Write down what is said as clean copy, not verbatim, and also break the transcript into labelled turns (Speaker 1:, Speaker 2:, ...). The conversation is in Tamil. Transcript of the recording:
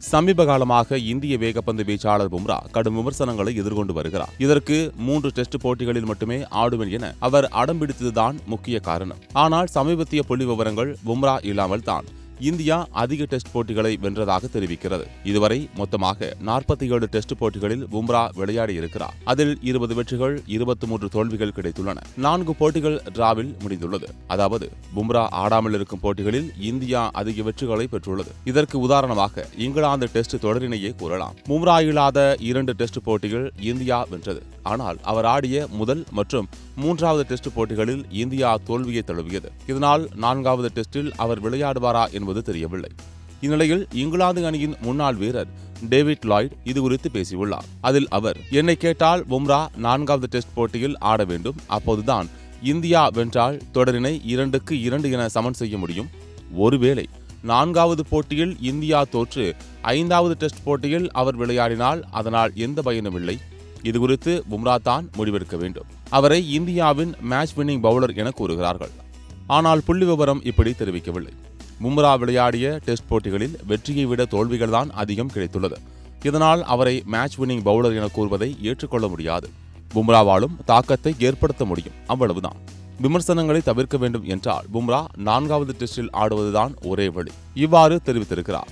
Speaker 1: சமீப காலமாக இந்திய வேகப்பந்து வீச்சாளர் பும்ரா கடும் விமர்சனங்களை எதிர்கொண்டு வருகிறார். இதற்கு 3 டெஸ்ட் போட்டிகளில் மட்டுமே ஆடுவேன் என அவர் அடம்பிடித்ததுதான் முக்கிய காரணம். ஆனால் சமீபத்திய புள்ளி விவரங்கள் பும்ரா இல்லாமல் தான் இந்தியா அதிக டெஸ்ட் போட்டிகளை வென்றதாக தெரிவிக்கிறது. இதுவரை மொத்தமாக 47 டெஸ்ட் போட்டிகளில் பும்ரா விளையாடியிருக்கிறார். அதில் 20 வெற்றிகள், 23 தோல்விகள் கிடைத்துள்ளன. 4 போட்டிகள் டிராவில் முடிந்துள்ளது. அதாவது பும்ரா ஆடாமல் இருக்கும் போட்டிகளில் இந்தியா அதிக வெற்றிகளை பெற்றுள்ளது. இதற்கு உதாரணமாக இங்கிலாந்து டெஸ்ட் தொடரினையே கூறலாம். பும்ரா இல்லாத 2 டெஸ்ட் போட்டிகள் இந்தியா வென்றது. ஆனால் அவர் ஆடிய முதல் மற்றும் 3வது டெஸ்ட் போட்டிகளில் இந்தியா தோல்வியை தழுவியது. இதனால் 4வது டெஸ்டில் அவர் விளையாடுவாரா என்பது தெரியவில்லை. இந்நிலையில் இங்கிலாந்து அணியின் முன்னாள் வீரர் டேவிட் லாய்ட் இது குறித்து பேசியுள்ளார். அதில் அவர், என்னை கேட்டால் பும்ரா 4வது டெஸ்ட் போட்டியில் ஆட வேண்டும். அப்போதுதான் இந்தியா வென்றால் தொடரினை 2-2 என சமன் செய்ய முடியும். ஒருவேளை 4வது போட்டியில் இந்தியா தோற்று 5வது டெஸ்ட் போட்டியில் அவர் விளையாடினால் அதனால் எந்த பயனும் இல்லை. இதுகுறித்து பும்ரா தான் முடிவெடுக்க வேண்டும். அவரை இந்தியாவின் மேட்ச் வின்னிங் பவுலர் என கூறுகிறார்கள். ஆனால் புள்ளி விவரம் இப்படி தெரிவிக்கவில்லை. பும்ரா விளையாடிய டெஸ்ட் போட்டிகளில் வெற்றியை விட தோல்விகள்தான் அதிகம் கிடைத்துள்ளது. இதனால் அவரை மேட்ச் வின்னிங் பவுலர் என கூறுவதை ஏற்றுக்கொள்ள முடியாது. பும்ராவாலும் தாக்கத்தை ஏற்படுத்த முடியும், அவ்வளவுதான். விமர்சனங்களை தவிர்க்க வேண்டும் என்றால் பும்ரா 4வது டெஸ்டில் ஆடுவதுதான் ஒரே வழி. இவ்வாறு தெரிவித்திருக்கிறார்.